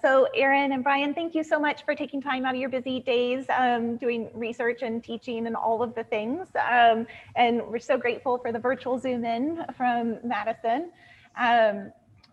So Erin and Brian, thank you so much for taking time out of your busy days doing research and teaching and all of the things. And we're so grateful for the virtual Zoom in from Madison.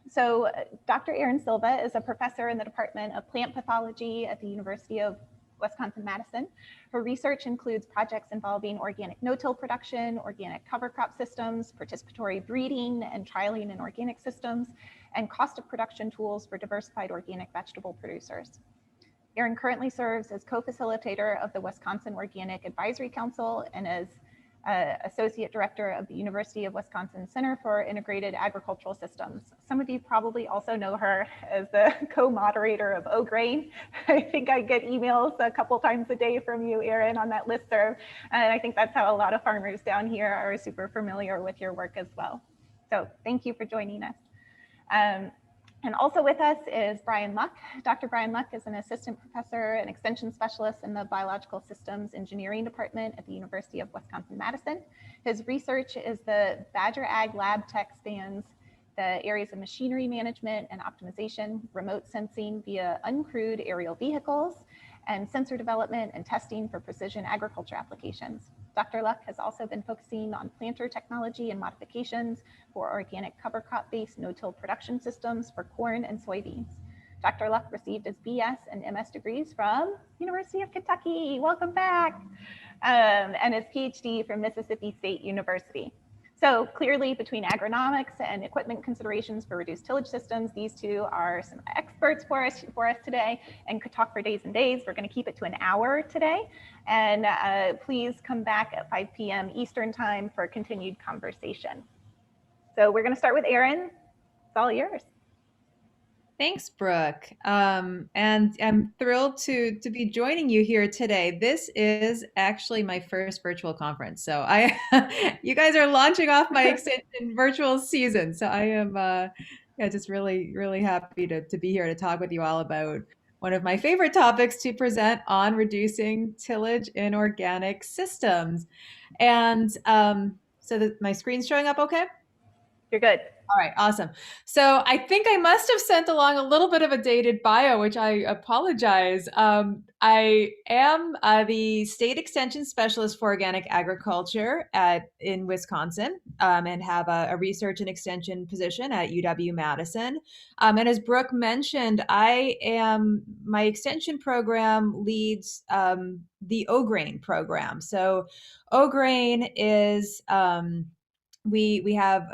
So Dr. Erin Silva is a professor in the Department of Plant Pathology at the University of Wisconsin-Madison. Her research includes projects involving organic no-till production, organic cover crop systems, participatory breeding and trialing in organic systems, and cost of production tools for diversified organic vegetable producers. Erin currently serves as co-facilitator of the Wisconsin Organic Advisory Council and as Associate Director of the University of Wisconsin Center for Integrated Agricultural Systems. Some of you probably also know her as the co-moderator of O-Grain. I think I get emails a couple times a day from you, Erin, on that listserv. And I think that's how a lot of farmers down here are super familiar with your work as well. So thank you for joining us. And also with us is Brian Luck. Dr. Brian Luck is an assistant professor and extension specialist in the Biological Systems Engineering Department at the University of Wisconsin-Madison. His research is the Badger Ag Lab Tech spans the areas of machinery management and optimization, remote sensing via uncrewed aerial vehicles, and sensor development and testing for precision agriculture applications. Dr. Luck has also been focusing on planter technology and modifications for organic cover crop-based no-till production systems for corn and soybeans. Dr. Luck received his BS and MS degrees from University of Kentucky, welcome back, and his PhD from Mississippi State University. So clearly between agronomics and equipment considerations for reduced tillage systems, these two are some experts for us today and could talk for days and days. We're going to keep it to an hour today. And please come back at 5 p.m. Eastern time for continued conversation. So we're going to start with Erin. It's all yours. Thanks, Brooke. And I'm thrilled to be joining you here today. This is actually my first virtual conference. So you guys are launching off my extension virtual season. So I am just really, really happy to be here to talk with you all about one of my favorite topics to present on reducing tillage in organic systems. And so my screen's showing up okay? You're good. All right, awesome. So I think I must have sent along a little bit of a dated bio, which I apologize. I am the state extension specialist for organic agriculture in Wisconsin and have a research and extension position at UW-Madison. And as Brooke mentioned, my extension program leads the O-Grain program. So O-Grain is we have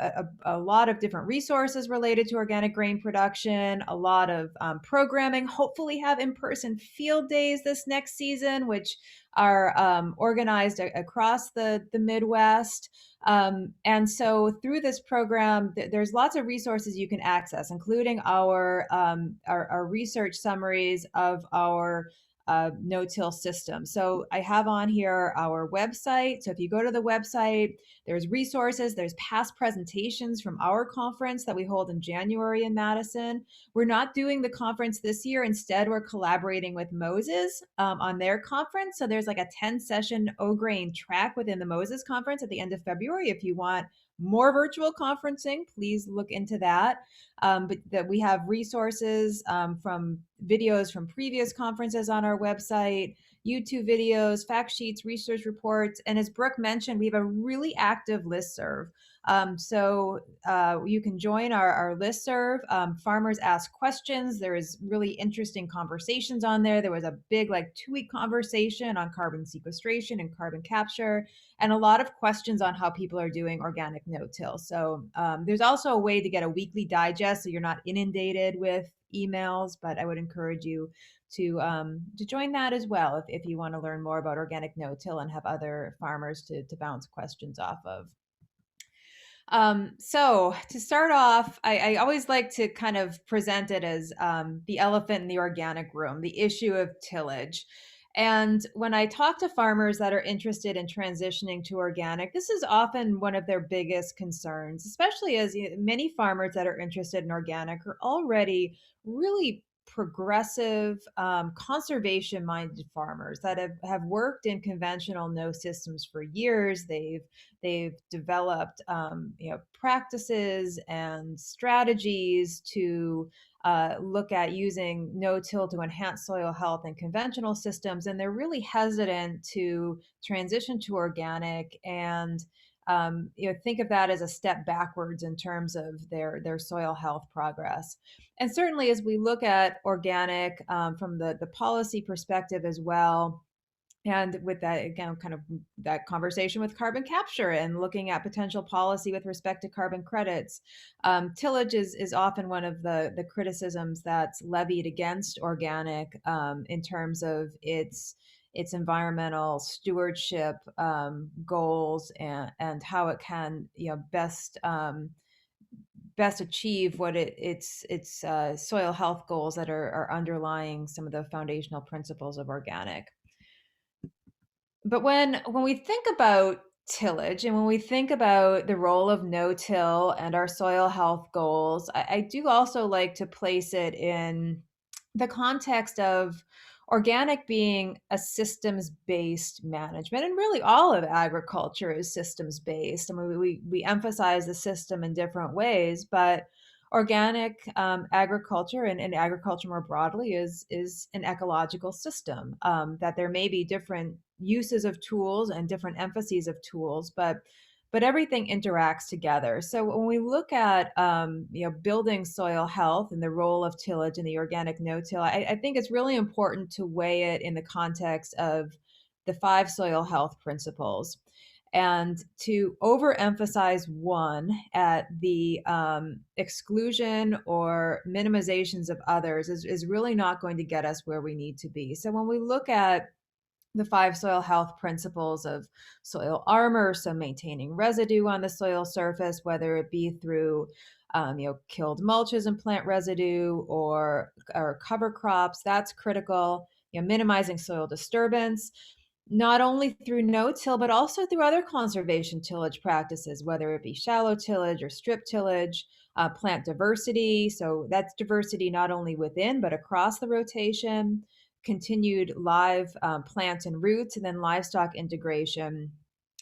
a lot of different resources related to organic grain production, a lot of programming, hopefully have in-person field days this next season, which are organized across the Midwest. And so through this program, there's lots of resources you can access, including our research summaries of our no-till system. So I have on here our website. So if you go to the website, there's resources, there's past presentations from our conference that we hold in January in Madison. We're not doing the conference this year. Instead, we're collaborating with Moses on their conference. So there's like a 10-session O-Grain track within the Moses conference at the end of February. If you want more virtual conferencing, please look into that. But that we have resources from videos from previous conferences on our website, YouTube videos, fact sheets, research reports. And as Brooke mentioned, we have a really active listserv. So you can join our listserv. Farmers ask questions. There is really interesting conversations on there. There was a big 2-week conversation on carbon sequestration and carbon capture, and a lot of questions on how people are doing organic no-till. So there's also a way to get a weekly digest so you're not inundated with emails, but I would encourage you to join that as well if you want to learn more about organic no-till and have other farmers to bounce questions off of. So to start off, I always like to kind of present it as the elephant in the organic room, the issue of tillage. And when I talk to farmers that are interested in transitioning to organic, this is often one of their biggest concerns, especially as many farmers that are interested in organic are already really progressive, conservation-minded farmers that have worked in conventional no systems for years. They've developed practices and strategies to look at using no-till to enhance soil health in conventional systems, and they're really hesitant to transition to organic and think of that as a step backwards in terms of their soil health progress. And certainly, as we look at organic from the policy perspective as well, and with that, again, kind of that conversation with carbon capture and looking at potential policy with respect to carbon credits, tillage is often one of the criticisms that's levied against organic in terms of its environmental stewardship goals and how it can best achieve what its soil health goals that are underlying some of the foundational principles of organic. But when we think about tillage and when we think about the role of no-till and our soil health goals, I do also like to place it in the context of organic being a systems-based management, and really all of agriculture is systems-based. I mean, we emphasize the system in different ways, but organic agriculture and agriculture more broadly is an ecological system. That there may be different uses of tools and different emphases of tools, but everything interacts together. So when we look at building soil health and the role of tillage in the organic no-till, I think it's really important to weigh it in the context of the 5 soil health principles. And to overemphasize one at the exclusion or minimizations of others is really not going to get us where we need to be. So when we look at the 5 soil health principles of soil armor, so maintaining residue on the soil surface, whether it be through killed mulches and plant residue or cover crops, that's critical. Minimizing soil disturbance, not only through no-till, but also through other conservation tillage practices, whether it be shallow tillage or strip tillage. Plant diversity, so that's diversity not only within, but across the rotation. Continued live plants and roots, and then livestock integration.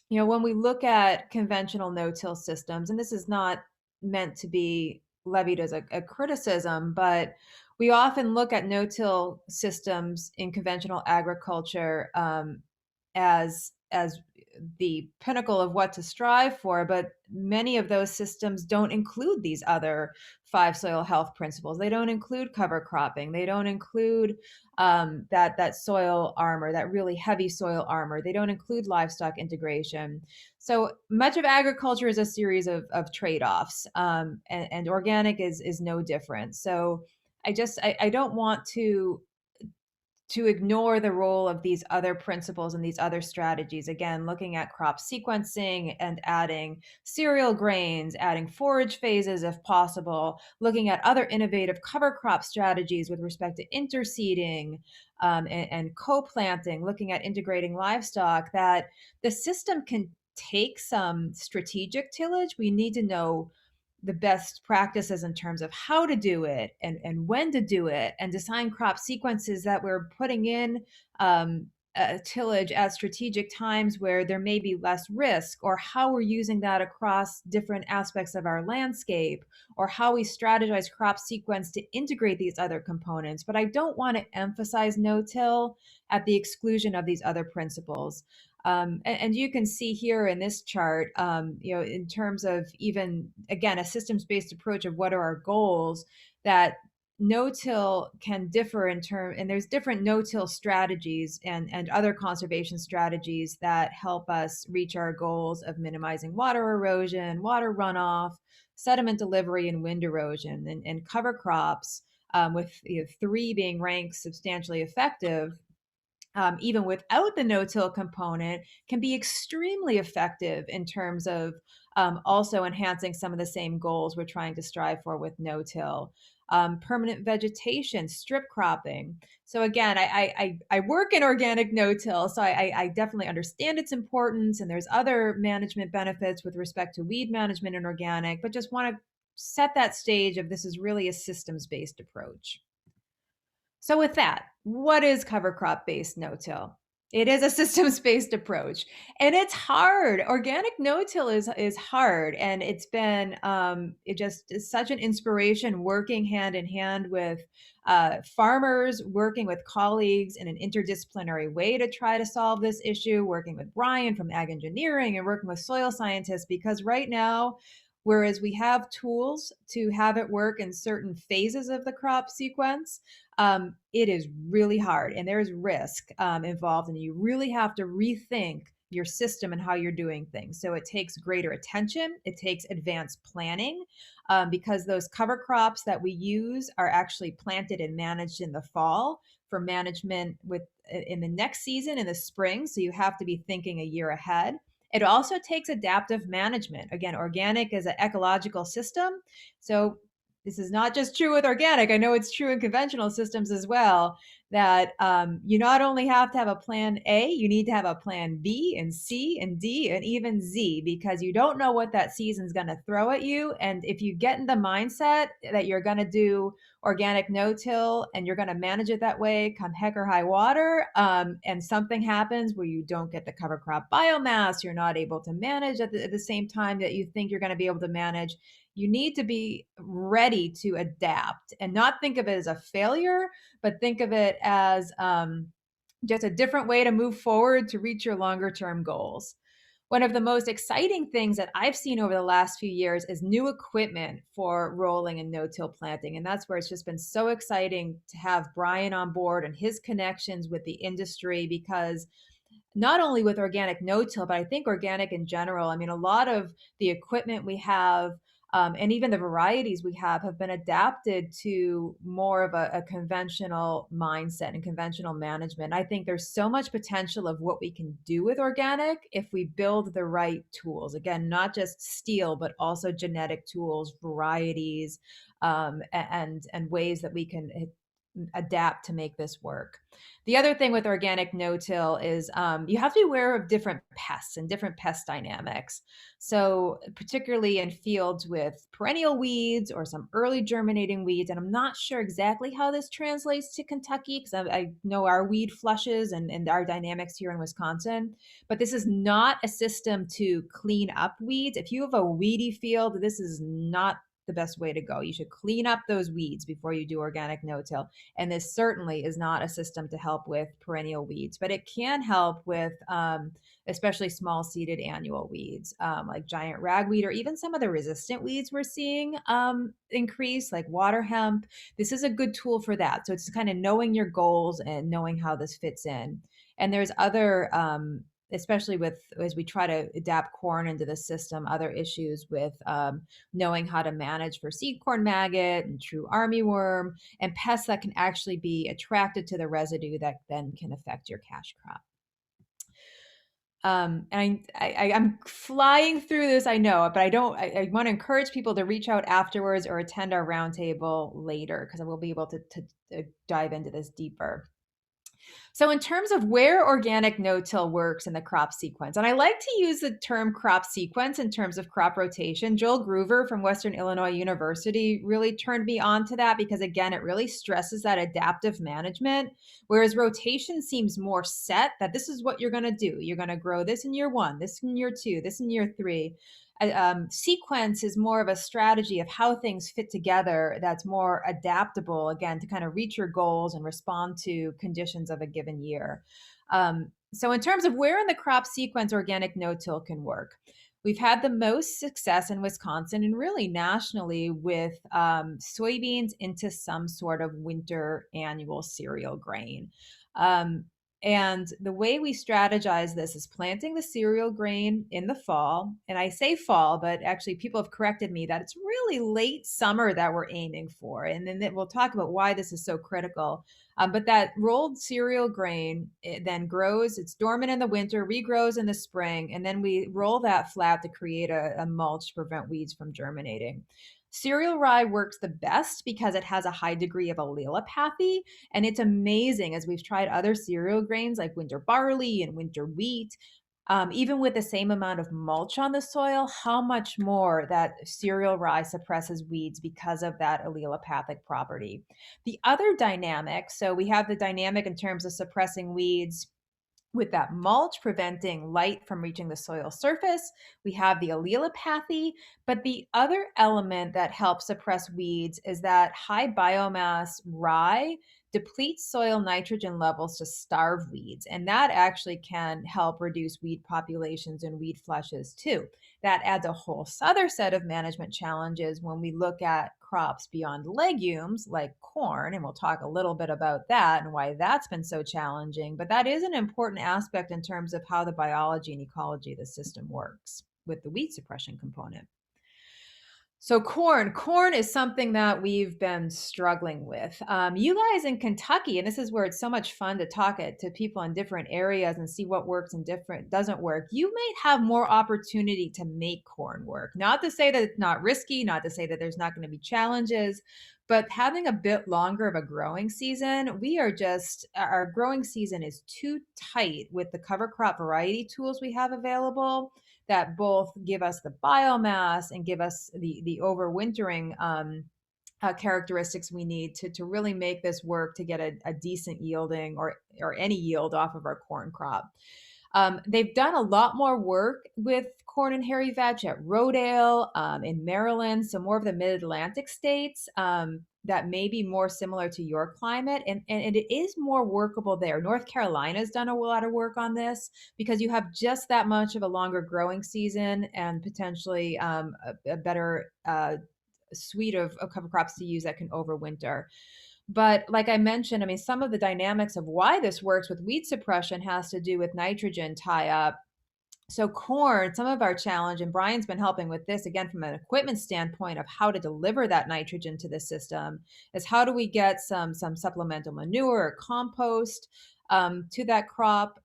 When we look at conventional no-till systems, and this is not meant to be levied as a criticism, but we often look at no-till systems in conventional agriculture as the pinnacle of what to strive for, but many of those systems don't include these other 5 soil health principles. They don't include cover cropping. They don't include that soil armor, that really heavy soil armor. They don't include livestock integration. So much of agriculture is a series of trade-offs, and organic is no different. So I don't want to ignore the role of these other principles and these other strategies. Again, looking at crop sequencing and adding cereal grains, adding forage phases if possible, looking at other innovative cover crop strategies with respect to interseeding and co-planting, looking at integrating livestock, that the system can take some strategic tillage. We need to know the best practices in terms of how to do it and when to do it, and design crop sequences that we're putting in tillage at strategic times where there may be less risk, or how we're using that across different aspects of our landscape, or how we strategize crop sequence to integrate these other components. But I don't want to emphasize no-till at the exclusion of these other principles. And you can see here in this chart, in terms of even, again, a systems-based approach of what are our goals, that no-till can differ and there's different no-till strategies and other conservation strategies that help us reach our goals of minimizing water erosion, water runoff, sediment delivery, and wind erosion. And cover crops, with 3 being ranked substantially effective, even without the no-till component, can be extremely effective in terms of also enhancing some of the same goals we're trying to strive for with no-till. Permanent vegetation, strip cropping. So again, I work in organic no-till, so I definitely understand its importance, and there's other management benefits with respect to weed management in organic, but just want to set that stage of this is really a systems-based approach. So with that, what is cover crop based no-till? It is a systems-based approach, and it's hard. Organic no-till is hard, and it's been it just is such an inspiration working hand in hand with farmers, working with colleagues in an interdisciplinary way to try to solve this issue, working with Brian from ag engineering and working with soil scientists, because right now, whereas we have tools to have it work in certain phases of the crop sequence, it is really hard and there's risk involved, and you really have to rethink your system and how you're doing things. So it takes greater attention, it takes advanced planning, because those cover crops that we use are actually planted and managed in the fall for management with in the next season in the spring. So you have to be thinking a year ahead. It also takes adaptive management. Again, organic is an ecological system. So this is not just true with organic. I know it's true in conventional systems as well, that you not only have to have a plan A, you need to have a plan B and C and D and even Z, because you don't know what that season's going to throw at you. And if you get in the mindset that you're going to do organic no-till and you're going to manage it that way come heck or high water, and something happens where you don't get the cover crop biomass, you're not able to manage at the same time that you think you're going to be able to manage, you need to be ready to adapt and not think of it as a failure, but think of it as just a different way to move forward to reach your longer term goals. One of the most exciting things that I've seen over the last few years is new equipment for rolling and no-till planting. And that's where it's just been so exciting to have Brian on board and his connections with the industry, because not only with organic no-till, but I think organic in general. I mean, a lot of the equipment we have, and even the varieties we have been adapted to more of a conventional mindset and conventional management. I think there's so much potential of what we can do with organic if we build the right tools. Again, not just steel, but also genetic tools, varieties, and ways that we can adapt to make this work. The other thing with organic no-till is you have to be aware of different pests and different pest dynamics. So particularly in fields with perennial weeds or some early germinating weeds, and I'm not sure exactly how this translates to Kentucky, because I know our weed flushes and our dynamics here in Wisconsin, but this is not a system to clean up weeds. If you have a weedy field, this is not the best way to go. You should clean up those weeds before you do organic no-till. And this certainly is not a system to help with perennial weeds, but it can help with especially small seeded annual weeds, like giant ragweed, or even some of the resistant weeds we're seeing increase, like water hemp. This is a good tool for that. So it's kind of knowing your goals and knowing how this fits in. And there's other especially with as we try to adapt corn into the system, other issues with knowing how to manage for seed corn maggot and true armyworm and pests that can actually be attracted to the residue that then can affect your cash crop. And I'm flying through this, I know, but I want to encourage people to reach out afterwards or attend our roundtable later, because I will be able to dive into this deeper. So in terms of where organic no-till works in the crop sequence, and I like to use the term crop sequence in terms of crop rotation. Joel Groover from Western Illinois University really turned me on to that, because again, it really stresses that adaptive management, whereas rotation seems more set, that this is what you're going to do. You're going to grow this in year 1, this in year 2, this in year 3. Sequence is more of a strategy of how things fit together that's more adaptable, again, to kind of reach your goals and respond to conditions of a given year. So in terms of where in the crop sequence organic no-till can work, we've had the most success in Wisconsin and really nationally with soybeans into some sort of winter annual cereal grain. And the way we strategize this is planting the cereal grain in the fall. And I say fall, but actually people have corrected me that it's really late summer that we're aiming for. And then we'll talk about why this is so critical. But that rolled cereal grain, it then grows, it's dormant in the winter, regrows in the spring, and then we roll that flat to create a mulch to prevent weeds from germinating. Cereal rye works the best because it has a high degree of allelopathy, and it's amazing as we've tried other cereal grains like winter barley and winter wheat, even with the same amount of mulch on the soil, how much more that cereal rye suppresses weeds because of that allelopathic property. The other dynamic, so we have the dynamic in terms of suppressing weeds with that mulch, preventing light from reaching the soil surface. We have the allelopathy, but the other element that helps suppress weeds is that high biomass rye depletes soil nitrogen levels to starve weeds. And that actually can help reduce weed populations and weed flushes too. That adds a whole other set of management challenges when we look at crops beyond legumes like corn. And we'll talk a little bit about that and why that's been so challenging. But that is an important aspect in terms of how the biology and ecology of the system works with the weed suppression component. So corn is something that we've been struggling with. You guys in Kentucky, and this is where it's so much fun to talk to people in different areas and see what works and different doesn't work. You may have more opportunity to make corn work. Not to say that it's not risky, not to say that there's not going to be challenges, but having a bit longer of a growing season, our growing season is too tight with the cover crop variety tools we have available that both give us the biomass and give us the overwintering characteristics we need to really make this work to get a decent yielding or any yield off of our corn crop. They've done a lot more work with corn and hairy vetch at Rodale, in Maryland, so more of the mid-Atlantic states that may be more similar to your climate. And it is more workable there. North Carolina's done a lot of work on this because you have just that much of a longer growing season and potentially a better suite of cover crops to use that can overwinter. But like I mentioned, I mean, some of the dynamics of why this works with weed suppression has to do with nitrogen tie up. So corn, some of our challenge, and Brian's been helping with this again from an equipment standpoint of how to deliver that nitrogen to the system, is how do we get some supplemental manure or compost to that crop.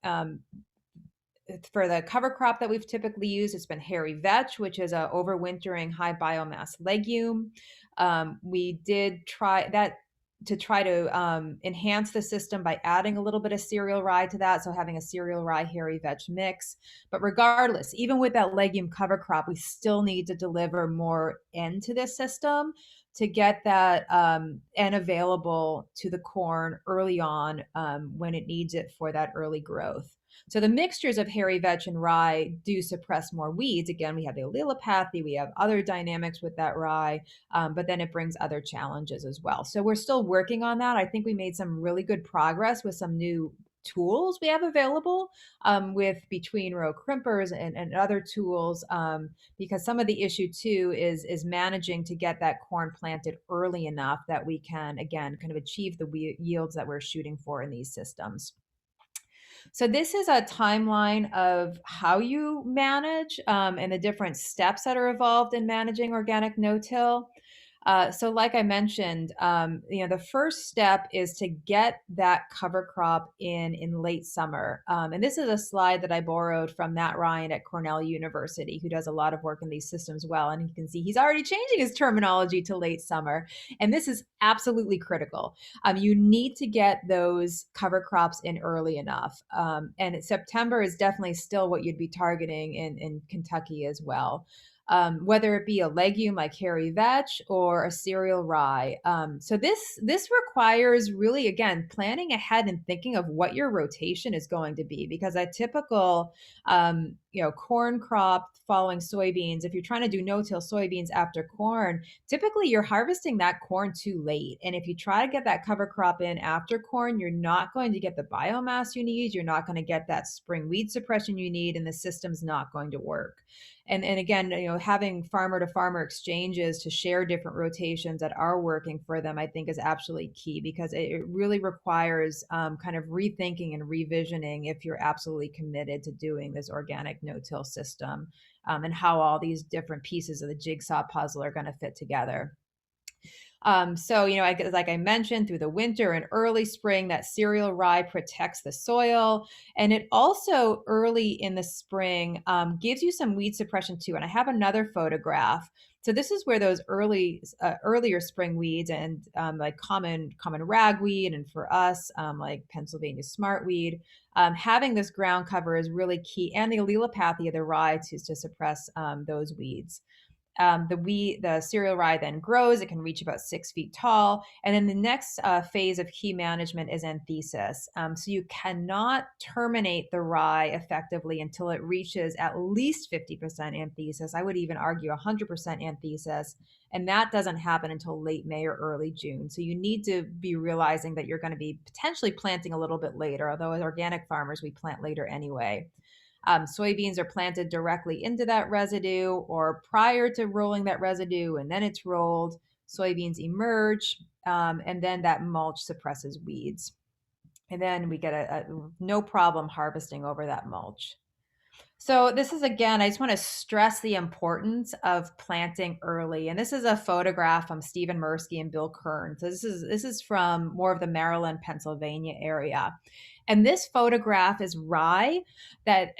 For the cover crop that we've typically used, it's been hairy vetch, which is a overwintering high biomass legume. We did try that to try to enhance the system by adding a little bit of cereal rye to that, so having a cereal rye hairy vetch mix. But regardless, even with that legume cover crop, we still need to deliver more N to this system to get that N available to the corn early on when it needs it for that early growth. So the mixtures of hairy vetch and rye do suppress more weeds. Again, we have the allelopathy, we have other dynamics with that rye, but then it brings other challenges as well. So we're still working on that. I think we made some really good progress with some new tools we have available with between row crimpers and other tools, because some of the issue too is managing to get that corn planted early enough that we can, again, kind of achieve the yields that we're shooting for in these systems. So this is a timeline of how you manage and the different steps that are involved in managing organic no-till. So like I mentioned, the first step is to get that cover crop in late summer. And this is a slide that I borrowed from Matt Ryan at Cornell University, who does a lot of work in these systems well. And you can see he's already changing his terminology to late summer. And this is absolutely critical. You need to get those cover crops in early enough. And September is definitely still what you'd be targeting in Kentucky as well. Whether it be a legume like hairy vetch or a cereal rye. So this requires really, again, planning ahead and thinking of what your rotation is going to be, because a typical corn crop following soybeans, if you're trying to do no-till soybeans after corn, typically you're harvesting that corn too late. And if you try to get that cover crop in after corn, you're not going to get the biomass you need. You're not going to get that spring weed suppression you need, and the system's not going to work. And again, having farmer to farmer exchanges to share different rotations that are working for them, I think is absolutely key, because it really requires kind of rethinking and revisioning if you're absolutely committed to doing this organic no-till system, and how all these different pieces of the jigsaw puzzle are going to fit together. Like I mentioned, through the winter and early spring, that cereal rye protects the soil. And it also early in the spring gives you some weed suppression too. And I have another photograph. So this is where those earlier spring weeds and like common ragweed, and for us, like Pennsylvania smartweed, having this ground cover is really key, and the allelopathy of the rye to suppress those weeds. the cereal rye then grows. It can reach about 6 feet tall. And then the next phase of key management is anthesis. So you cannot terminate the rye effectively until it reaches at least 50% anthesis. I would even argue 100% anthesis. And that doesn't happen until late May or early June. So you need to be realizing that you're going to be potentially planting a little bit later, although as organic farmers, we plant later anyway. Soybeans are planted directly into that residue or prior to rolling that residue, and then it's rolled. Soybeans emerge, and then that mulch suppresses weeds. And then we get a no problem harvesting over that mulch. So this is, again, I just want to stress the importance of planting early. And this is a photograph from Stephen Mirsky and Bill Kern. So this is from more of the Maryland, Pennsylvania area. And this photograph is rye, that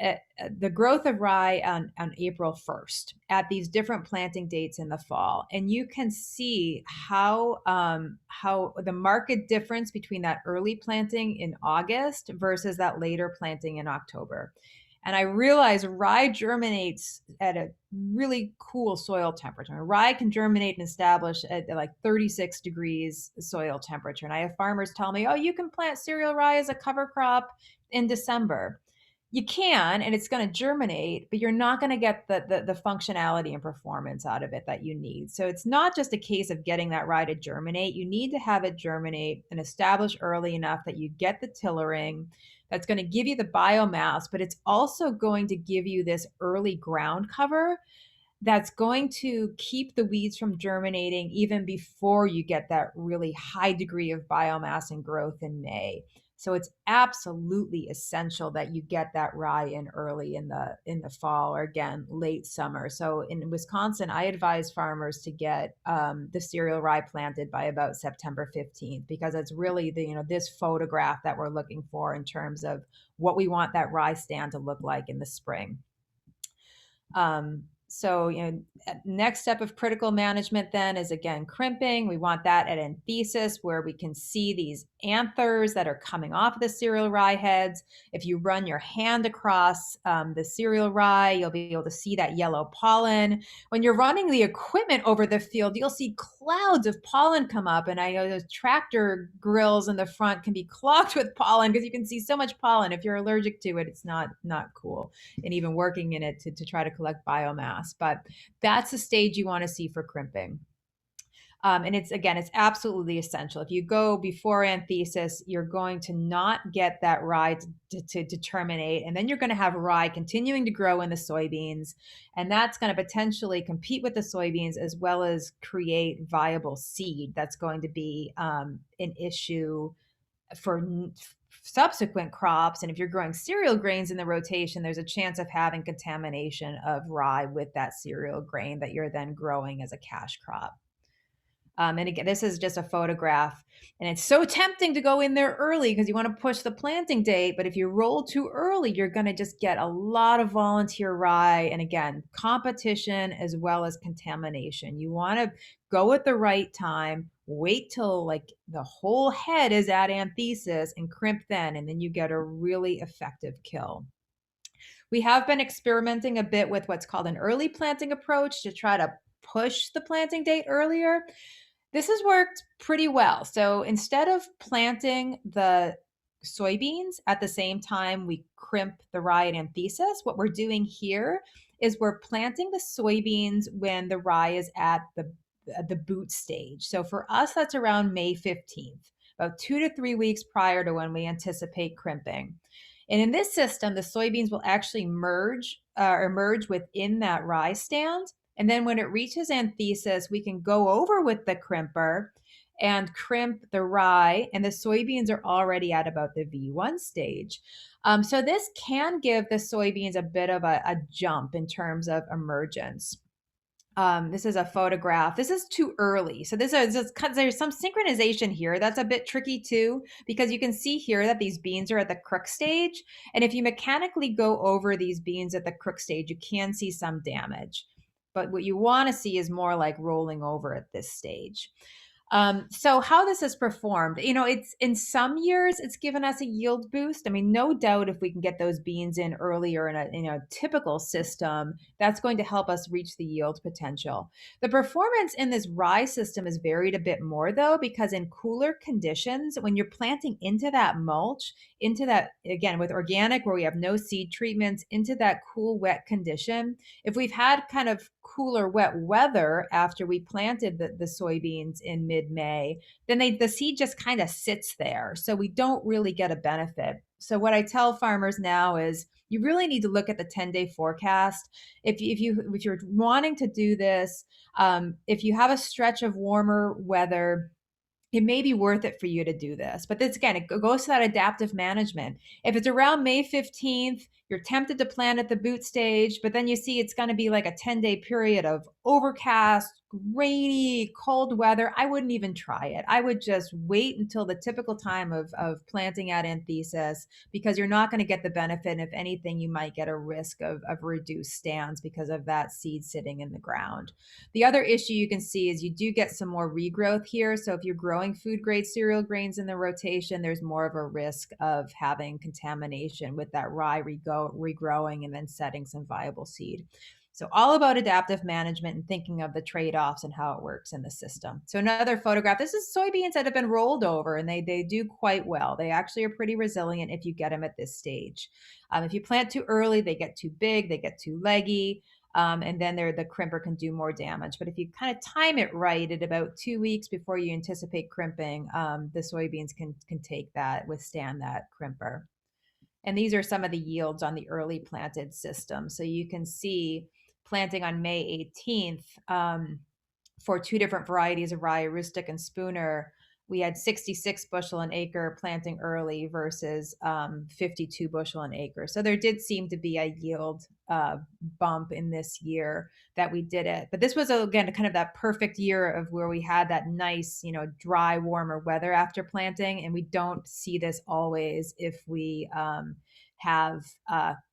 the growth of rye on April 1st at these different planting dates in the fall. And you can see how the market difference between that early planting in August versus that later planting in October. And I realize rye germinates at a really cool soil temperature. Rye can germinate and establish at like 36 degrees soil temperature. And I have farmers tell me, oh, you can plant cereal rye as a cover crop in December. You can, and it's going to germinate, but you're not going to get the functionality and performance out of it that you need. So it's not just a case of getting that rye to germinate. You need to have it germinate and establish early enough that you get the tillering. That's going to give you the biomass, but it's also going to give you this early ground cover that's going to keep the weeds from germinating even before you get that really high degree of biomass and growth in May. So it's absolutely essential that you get that rye in early in the fall, or again, late summer. So in Wisconsin, I advise farmers to get the cereal rye planted by about September 15th, because it's really this photograph that we're looking for in terms of what we want that rye stand to look like in the spring. So, next step of critical management then is, again, crimping. We want that at anthesis, where we can see these anthers that are coming off of the cereal rye heads. If you run your hand across the cereal rye, you'll be able to see that yellow pollen. When you're running the equipment over the field, you'll see clouds of pollen come up. And I know those tractor grills in the front can be clogged with pollen because you can see so much pollen. If you're allergic to it, it's not cool. And even working in it to try to collect biomass. But that's the stage you want to see for crimping. And it's absolutely essential. If you go before anthesis, you're going to not get that rye to terminate. And then you're going to have rye continuing to grow in the soybeans. And that's going to potentially compete with the soybeans, as well as create viable seed. That's going to be an issue for subsequent crops. And if you're growing cereal grains in the rotation, there's a chance of having contamination of rye with that cereal grain that you're then growing as a cash crop. And again, this is just a photograph, and it's so tempting to go in there early because you want to push the planting date. But if you roll too early, you're going to just get a lot of volunteer rye. And again, competition as well as contamination. You want to go at the right time, wait till like the whole head is at anthesis and crimp then, and then you get a really effective kill. We have been experimenting a bit with what's called an early planting approach to try to push the planting date earlier. This has worked pretty well. So instead of planting the soybeans at the same time we crimp the rye and anthesis, what we're doing here is we're planting the soybeans when the rye is at the boot stage. So for us, that's around May 15th, about 2 to 3 weeks prior to when we anticipate crimping. And in this system, the soybeans will actually emerge within that rye stand. And then when it reaches anthesis, we can go over with the crimper and crimp the rye, and the soybeans are already at about the V1 stage. So this can give the soybeans a bit of a jump in terms of emergence. This is a photograph. This is too early. So there's some synchronization here. That's a bit tricky too, because you can see here that these beans are at the crook stage. And if you mechanically go over these beans at the crook stage, you can see some damage. But what you want to see is more like rolling over at this stage. So how this is performed, it's in some years it's given us a yield boost. I mean, no doubt if we can get those beans in earlier in a typical system, that's going to help us reach the yield potential. The performance in this rye system is varied a bit more though, because in cooler conditions, when you're planting into that mulch, into that, again, with organic where we have no seed treatments, into that cool, wet condition, if we've had kind of cooler, wet weather after we planted the soybeans in mid-May, then the seed just kind of sits there. So we don't really get a benefit. So what I tell farmers now is you really need to look at the 10-day forecast. If you're wanting to do this, if you have a stretch of warmer weather, it may be worth it for you to do this. But this, again, it goes to that adaptive management. If it's around May 15th, you're tempted to plant at the boot stage, but then you see it's going to be like a 10-day period of overcast, rainy, cold weather, I wouldn't even try it. I would just wait until the typical time of planting at anthesis, because you're not going to get the benefit. And if anything, you might get a risk of reduced stands because of that seed sitting in the ground. The other issue you can see is you do get some more regrowth here. So if you're growing food grade cereal grains in the rotation, there's more of a risk of having contamination with that rye regrowing and then setting some viable seed. So all about adaptive management and thinking of the trade-offs and how it works in the system. So another photograph, this is soybeans that have been rolled over, and they do quite well. They actually are pretty resilient if you get them at this stage. If you plant too early, they get too big, they get too leggy. And then the crimper can do more damage. But if you kind of time it right at about 2 weeks before you anticipate crimping, the soybeans can withstand that crimper. And these are some of the yields on the early planted system. So you can see planting on May 18th for two different varieties of rye, rustic and spooner, we had 66 bushel an acre planting early versus 52 bushel an acre. So there did seem to be a yield bump in this year that we did it. But this was, again, kind of that perfect year of where we had that nice, dry, warmer weather after planting. And we don't see this always if we have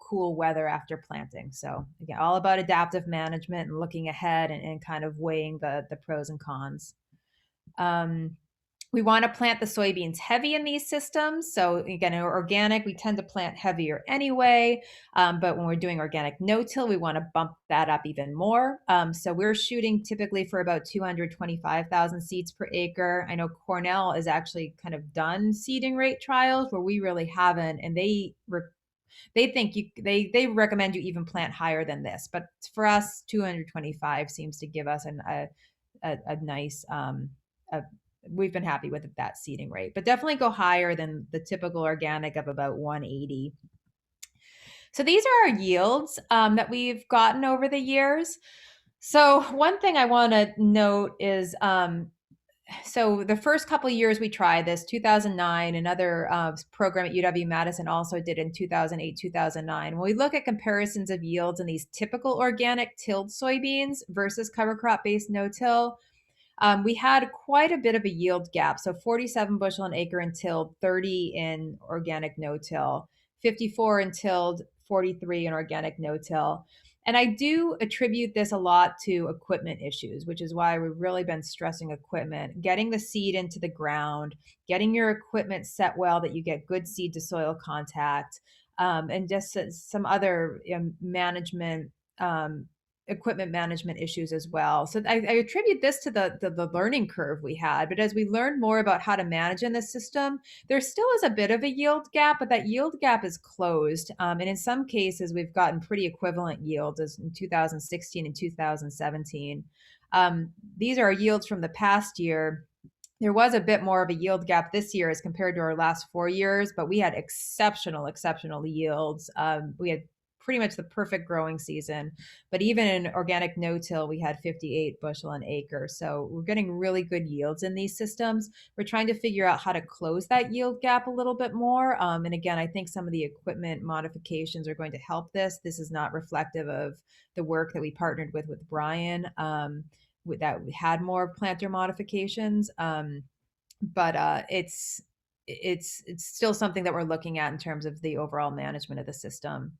cool weather after planting. So again, all about adaptive management and looking ahead and kind of weighing the pros and cons. We want to plant the soybeans heavy in these systems. So again, in organic, we tend to plant heavier anyway. But when we're doing organic no-till, we want to bump that up even more. So we're shooting typically for about 225,000 seeds per acre. I know Cornell is actually kind of done seeding rate trials where we really haven't, and they think they recommend you even plant higher than this. But for us, 225 seems to give us a nice we've been happy with that seeding rate, but definitely go higher than the typical organic of about 180. So these are our yields that we've gotten over the years. So one thing I want to note is, so the first couple of years we tried this, 2009, another program at UW-Madison also did in 2008, 2009. When we look at comparisons of yields in these typical organic tilled soybeans versus cover crop based no-till, we had quite a bit of a yield gap. So 47 bushel an acre in tilled, 30 in organic no-till, 54 in tilled, 43 in organic no-till. And I do attribute this a lot to equipment issues, which is why we've really been stressing equipment, getting the seed into the ground, getting your equipment set well that you get good seed to soil contact, and just some other management equipment management issues as well. So I attribute this to the learning curve we had. But as we learned more about how to manage in this system, there still is a bit of a yield gap, but that yield gap is closed. And in some cases, we've gotten pretty equivalent yields as in 2016 and 2017. These are yields from the past year. There was a bit more of a yield gap this year as compared to our last 4 years, but we had exceptional yields. We had pretty much the perfect growing season. But even in organic no-till, we had 58 bushel an acre. So we're getting really good yields in these systems. We're trying to figure out how to close that yield gap a little bit more. And again, I think some of the equipment modifications are going to help this. This is not reflective of the work that we partnered with Brian, that we had more planter modifications. But it's still something that we're looking at in terms of the overall management of the system.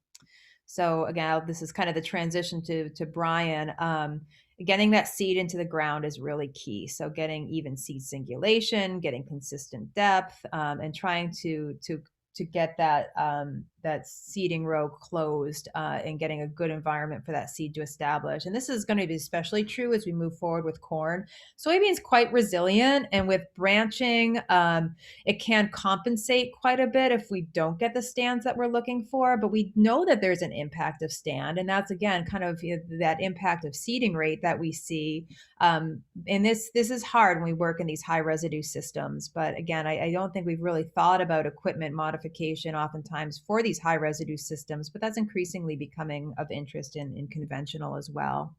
So again, this is kind of the transition to Brian. getting that seed into the ground is really key. So getting even seed singulation, getting consistent depth, and trying to get that seeding row closed, and getting a good environment for that seed to establish. And this is going to be especially true as we move forward with corn. Soybeans quite resilient, and with branching, it can compensate quite a bit if we don't get the stands that we're looking for. But we know that there's an impact of stand, and that's again kind of that impact of seeding rate that we see. And this is hard when we work in these high residue systems. But again, I don't think we've really thought about equipment modification oftentimes for these high residue systems, but that's increasingly becoming of interest in conventional as well.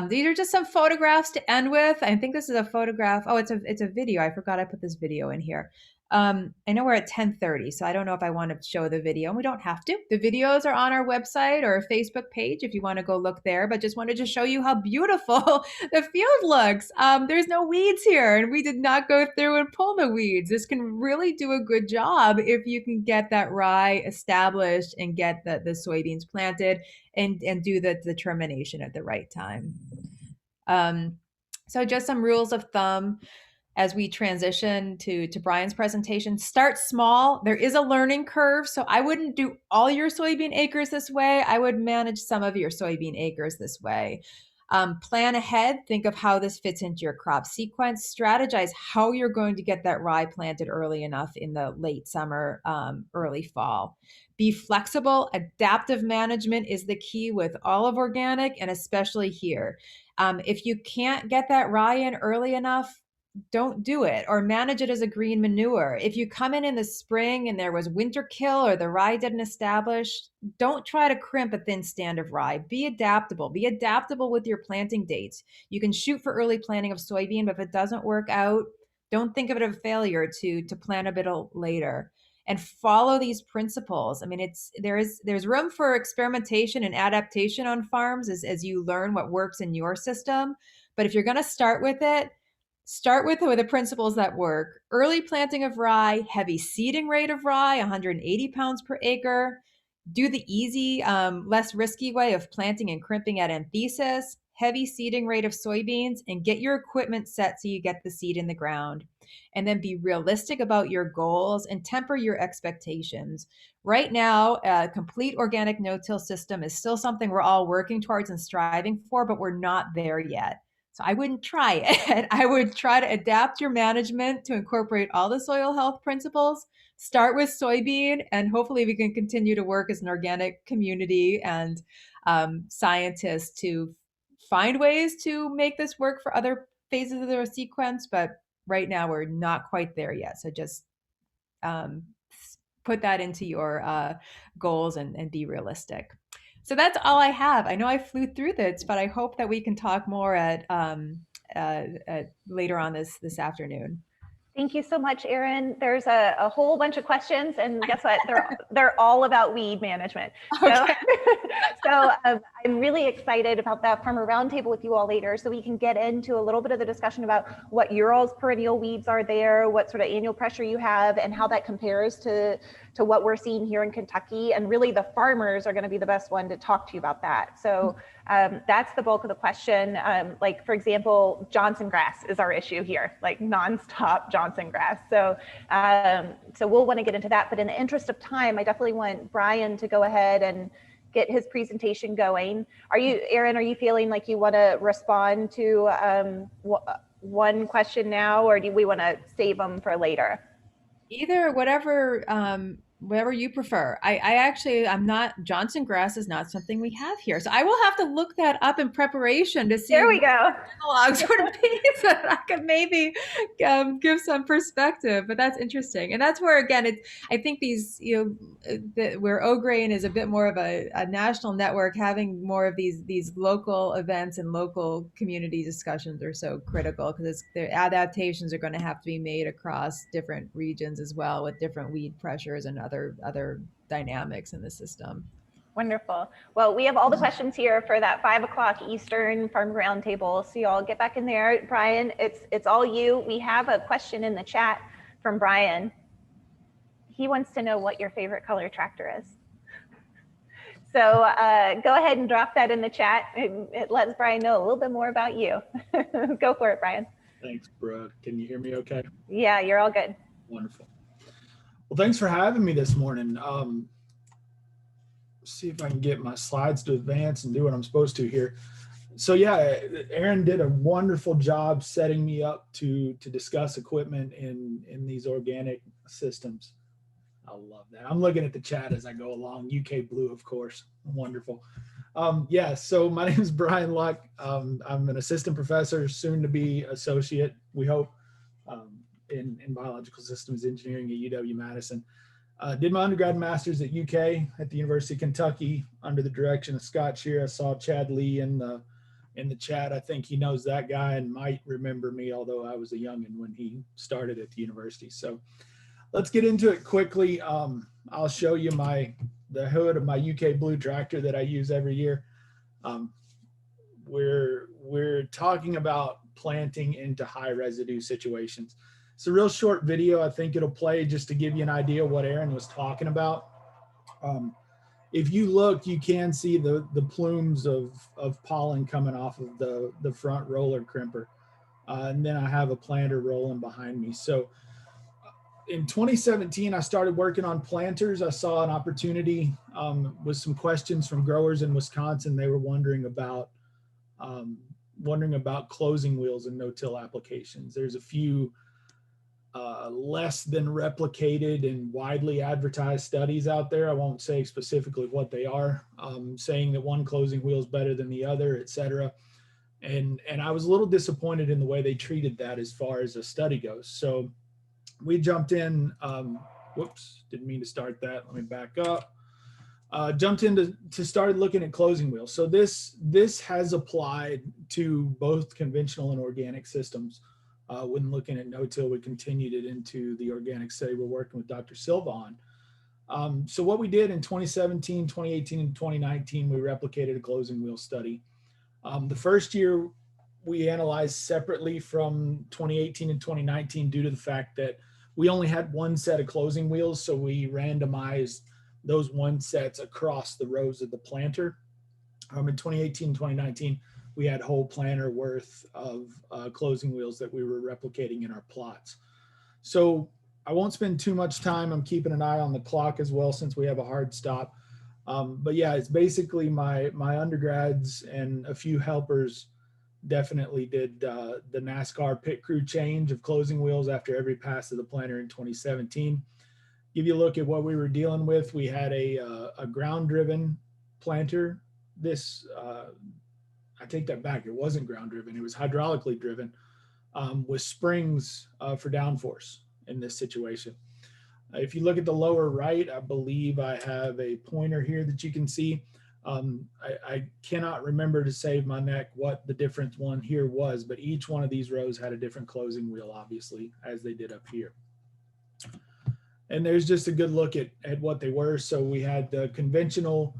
These are just some photographs to end with. I think this is a photograph. Oh, it's a video. I forgot I put this video in here. I know we're at 10:30, so I don't know if I want to show the video. We don't have to. The videos are on our website or Facebook page if you want to go look there, but just wanted to show you how beautiful the field looks. There's no weeds here, and we did not go through and pull the weeds. This can really do a good job if you can get that rye established and get the soybeans planted and do the termination at the right time. So just some rules of thumb as we transition to Brian's presentation. Start small. There is a learning curve, so I wouldn't do all your soybean acres this way. I would manage some of your soybean acres this way. Plan ahead. Think of how this fits into your crop sequence. Strategize how you're going to get that rye planted early enough in the late summer, early fall. Be flexible. Adaptive management is the key with all of organic, and especially here. If you can't get that rye in early enough, don't do it, or manage it as a green manure. If you come in the spring and there was winter kill or the rye didn't establish, don't try to crimp a thin stand of rye. Be adaptable. Be adaptable with your planting dates. You can shoot for early planting of soybean, but if it doesn't work out, don't think of it as a failure to plant a bit later. And follow these principles. I mean, there's room for experimentation and adaptation on farms as you learn what works in your system. But if you're going to start with it, start with the principles that work. Early planting of rye, heavy seeding rate of rye, 180 pounds per acre. Do the easy, less risky way of planting and crimping at anthesis, heavy seeding rate of soybeans, and get your equipment set so you get the seed in the ground. And then be realistic about your goals and temper your expectations. Right now, a complete organic no-till system is still something we're all working towards and striving for, but we're not there yet. So I wouldn't try it. I would try to adapt your management to incorporate all the soil health principles. Start with soybean, and hopefully we can continue to work as an organic community and scientists to find ways to make this work for other phases of the sequence. But right now we're not quite there yet. So just put that into your goals and be realistic. So that's all I have. I know I flew through this, but I hope that we can talk more at later on this afternoon. Thank you so much, Erin. There's a whole bunch of questions, and guess what? They're all about weed management. Okay. So I'm really excited about that farmer roundtable with you all later, so we can get into a little bit of the discussion about what your all's perennial weeds are there, what sort of annual pressure you have, and how that compares to what we're seeing here in Kentucky. And really, the farmers are going to be the best one to talk to you about that. So that's the bulk of the question. Like, for example, Johnson grass is our issue here, like nonstop Johnson grass. So so we'll want to get into that. But in the interest of time, I definitely want Brian to go ahead and get his presentation going. Erin, are you feeling like you want to respond to one question now, or do we want to save them for later? Either, whatever you prefer. I'm not, Johnson grass is not something we have here. So I will have to look that up in preparation to see. There we go. Analogs would be so that I could maybe give some perspective, but that's interesting. And that's where, again, I think these, where O-Grain is a bit more of a national network, having more of these local events and local community discussions are so critical, because the adaptations are going to have to be made across different regions as well, with different weed pressures and other dynamics in the system. Wonderful. Well, we have all the questions here for that 5 o'clock Eastern Farm Roundtable. So y'all get back in there. Brian, it's all you. We have a question in the chat from Brian. He wants to know what your favorite color tractor is. So go ahead and drop that in the chat. It lets Brian know a little bit more about you. Go for it, Brian. Thanks, Brooke. Can you hear me okay? Yeah, you're all good. Wonderful. Well, thanks for having me this morning. See if I can get my slides to advance and do what I'm supposed to here. So yeah, Erin did a wonderful job setting me up to discuss equipment in these organic systems. I love that. I'm looking at the chat as I go along. UK Blue, of course. Wonderful. Yeah, so my name is Brian Luck. I'm an assistant professor, soon to be associate, we hope, in biological systems engineering at UW-Madison. Did my undergrad and master's at UK at the University of Kentucky under the direction of Scott Shear. I saw Chad Lee in the chat. I think he knows that guy and might remember me, although I was a youngin' when he started at the university. So let's get into it quickly. I'll show you the hood of my UK Blue tractor that I use every year. We're talking about planting into high residue situations. It's a real short video. I think it'll play just to give you an idea of what Erin was talking about. If you look, you can see the plumes of pollen coming off of the front roller crimper. And then I have a planter rolling behind me. So in 2017, I started working on planters. I saw an opportunity with some questions from growers in Wisconsin. They were wondering about closing wheels and no-till applications. There's a few less than replicated and widely advertised studies out there. I won't say specifically what they are, saying that one closing wheel is better than the other, et cetera. And I was a little disappointed in the way they treated that as far as a study goes. So we jumped in, whoops, didn't mean to start that. Let me back up. Jumped in to start looking at closing wheels. So this has applied to both conventional and organic systems. When looking at no-till, we continued it into the organic study we're working with Dr. Silva on. So what we did in 2017, 2018, and 2019, we replicated a closing wheel study. The first year we analyzed separately from 2018 and 2019 due to the fact that we only had one set of closing wheels. So we randomized those one sets across the rows of the planter. In 2018 and 2019, we had whole planter worth of closing wheels that we were replicating in our plots. So I won't spend too much time. I'm keeping an eye on the clock as well since we have a hard stop. But yeah, it's basically my undergrads and a few helpers definitely did the NASCAR pit crew change of closing wheels after every pass of the planter in 2017. Give you a look at what we were dealing with. We had a ground-driven planter. This, I take that back, it wasn't ground-driven, it was hydraulically driven with springs for downforce in this situation. If you look at the lower right, I believe I have a pointer here that you can see. I cannot remember to save my neck what the different one here was, but each one of these rows had a different closing wheel, obviously, as they did up here. And there's just a good look at what they were. So we had the conventional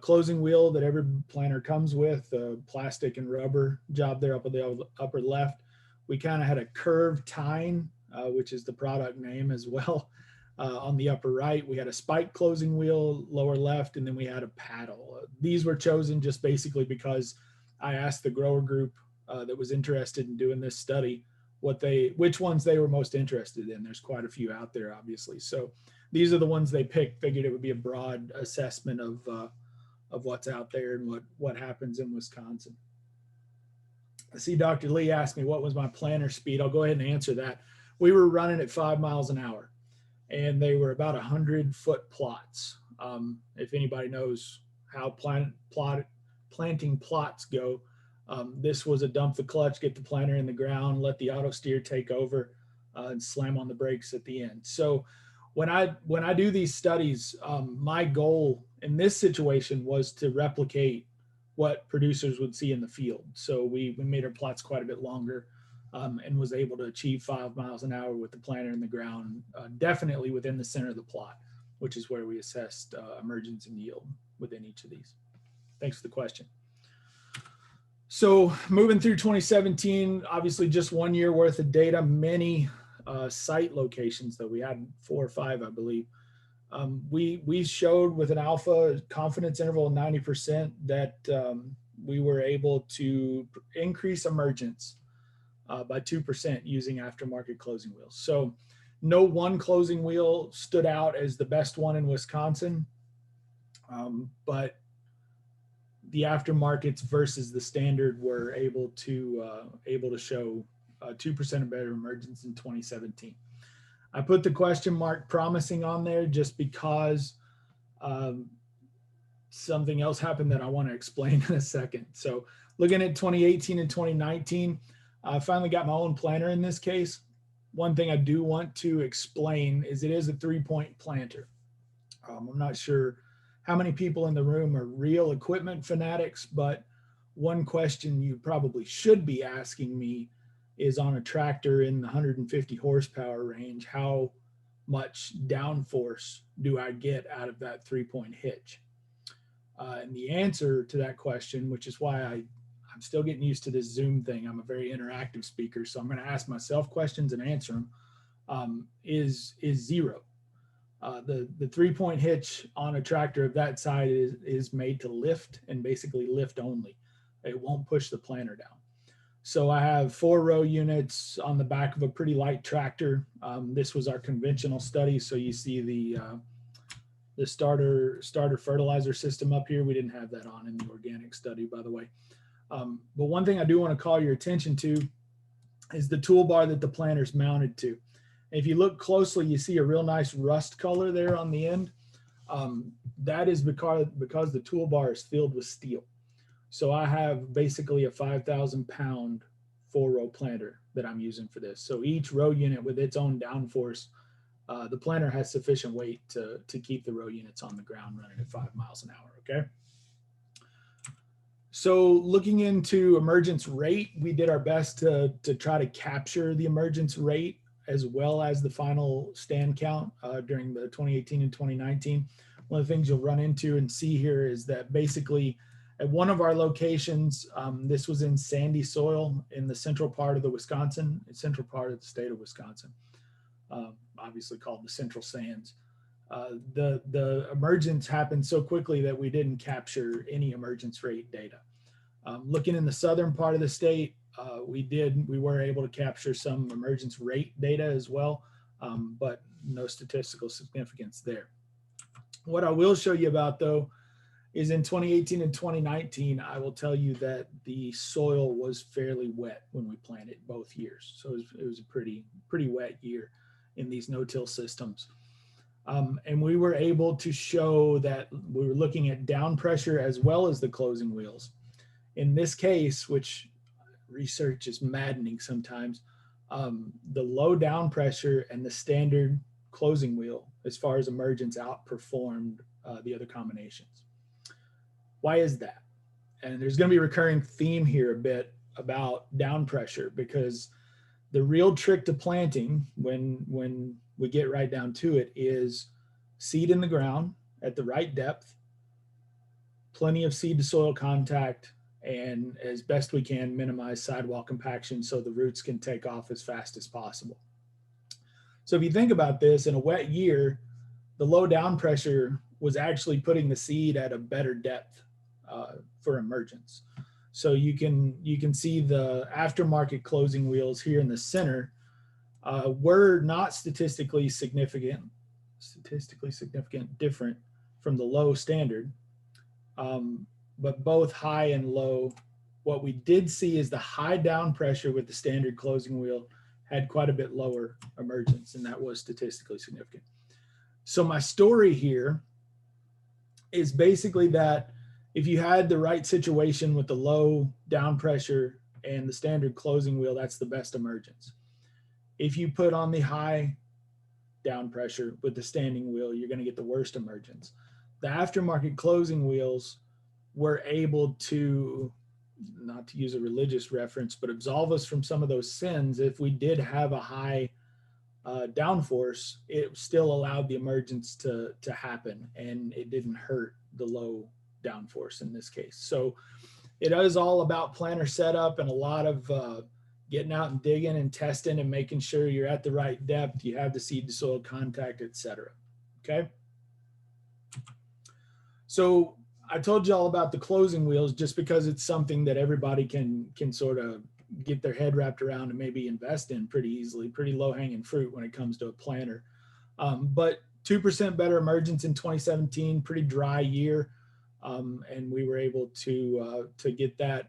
closing wheel that every planter comes with, plastic and rubber job there up at the upper left. We kind of had a curved tine, which is the product name as well. On the upper right, we had a spike closing wheel, lower left, and then we had a paddle. These were chosen just basically because I asked the grower group that was interested in doing this study which ones they were most interested in. There's quite a few out there, obviously. So these are the ones they picked. Figured it would be a broad assessment of what's out there and what happens in Wisconsin. I see Dr. Lee asked me what was my planter speed. I'll go ahead and answer that. We were running at 5 miles an hour, and they were about 100-foot plots. If anybody knows how planting plots go, this was a dump the clutch, get the planter in the ground, let the auto steer take over, and slam on the brakes at the end. So when I do these studies, my goal in this situation was to replicate what producers would see in the field. So we made our plots quite a bit longer, and was able to achieve 5 miles an hour with the planter in the ground, definitely within the center of the plot, which is where we assessed emergence and yield within each of these. Thanks for the question. So moving through 2017, obviously just 1 year worth of data, many site locations, though we had 4 or 5, I believe. We showed with an alpha confidence interval of 90% that we were able to increase emergence by 2% using aftermarket closing wheels. So no one closing wheel stood out as the best one in Wisconsin, but the aftermarkets versus the standard were able to show 2% better emergence in 2017. I put the question mark promising on there just because something else happened that I want to explain in a second. So looking at 2018 and 2019, I finally got my own planter in this case. One thing I do want to explain is it is a 3-point planter. I'm not sure how many people in the room are real equipment fanatics, but one question you probably should be asking me is on a tractor in the 150 horsepower range, how much downforce do I get out of that 3-point hitch? And the answer to that question, which is why I'm still getting used to this Zoom thing. I'm a very interactive speaker, so I'm going to ask myself questions and answer them, is zero. The 3-point hitch on a tractor of that size is made to lift and basically lift only. It won't push the planter down. So I have 4 row units on the back of a pretty light tractor. This was our conventional study. So you see the starter fertilizer system up here. We didn't have that on in the organic study, by the way. But one thing I do want to call your attention to is the toolbar that the planter's mounted to. If you look closely, you see a real nice rust color there on the end. That is because the toolbar is filled with steel. So I have basically a 5,000 pound 4-row planter that I'm using for this. So each row unit with its own downforce, the planter has sufficient weight to keep the row units on the ground running at 5 miles an hour, okay? So looking into emergence rate, we did our best to try to capture the emergence rate as well as the final stand count during the 2018 and 2019. One of the things you'll run into and see here is that basically at one of our locations, this was in sandy soil in the central part of the central part of the state of Wisconsin, obviously called the Central Sands. The emergence happened so quickly that we didn't capture any emergence rate data. Looking in the southern part of the state, we were able to capture some emergence rate data as well, but no statistical significance there. What I will show you about though is in 2018 and 2019, I will tell you that the soil was fairly wet when we planted both years. So it was a pretty wet year in these no-till systems. And we were able to show that we were looking at down pressure as well as the closing wheels. In this case, which research is maddening sometimes, the low down pressure and the standard closing wheel as far as emergence outperformed the other combinations. Why is that? And there's going to be a recurring theme here a bit about down pressure, because the real trick to planting when we get right down to it is seed in the ground at the right depth, plenty of seed to soil contact, and as best we can minimize sidewall compaction so the roots can take off as fast as possible. So if you think about this, in a wet year, the low down pressure was actually putting the seed at a better depth for emergence. So you can see the aftermarket closing wheels here in the center were not statistically significant different from the low standard, but both high and low. What we did see is the high down pressure with the standard closing wheel had quite a bit lower emergence, and that was statistically significant. So my story here is basically that if you had the right situation with the low down pressure and the standard closing wheel, that's the best emergence. If you put on the high down pressure with the standing wheel, you're going to get the worst emergence. The aftermarket closing wheels were able to, not to use a religious reference, but absolve us from some of those sins. If we did have a high downforce, it still allowed the emergence to happen, and it didn't hurt the low downforce in this case. So it is all about planter setup and a lot of getting out and digging and testing and making sure you're at the right depth, you have the seed to soil contact, etc. Okay. So I told you all about the closing wheels just because it's something that everybody can sort of get their head wrapped around and maybe invest in pretty easily, pretty low hanging fruit when it comes to a planter. But 2% better emergence in 2017, pretty dry year. And we were able to get that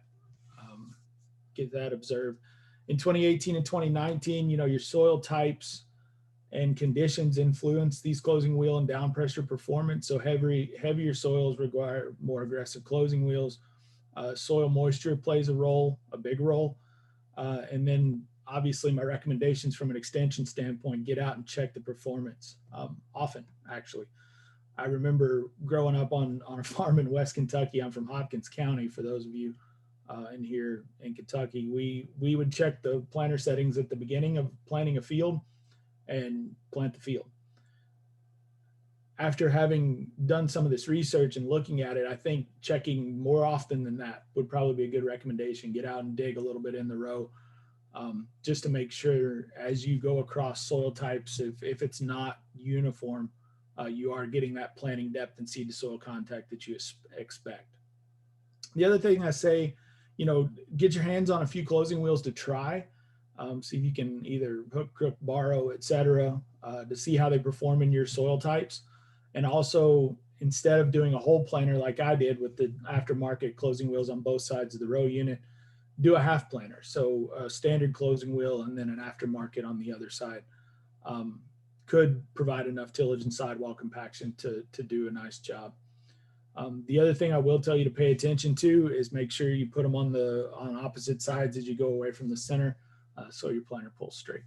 observed. In 2018 and 2019, you know, your soil types and conditions influence these closing wheel and down pressure performance. So heavier soils require more aggressive closing wheels. Soil moisture plays a big role. And then obviously my recommendations from an extension standpoint, get out and check the performance often, actually. I remember growing up on a farm in West Kentucky. I'm from Hopkins County, for those of you in here in Kentucky. We would check the planter settings at the beginning of planting a field and plant the field. After having done some of this research and looking at it, I think checking more often than that would probably be a good recommendation. Get out and dig a little bit in the row, just to make sure as you go across soil types, if it's not uniform, you are getting that planting depth and seed to soil contact that you expect. The other thing I say, you know, get your hands on a few closing wheels to try. See if you can either hook, crook, borrow, etc., to see how they perform in your soil types. And also, instead of doing a whole planter like I did with the aftermarket closing wheels on both sides of the row unit, do a half planter. So a standard closing wheel and then an aftermarket on the other side could provide enough tillage and sidewall compaction to do a nice job. The other thing I will tell you to pay attention to is make sure you put them on opposite sides as you go away from the center, so your planter pulls straight.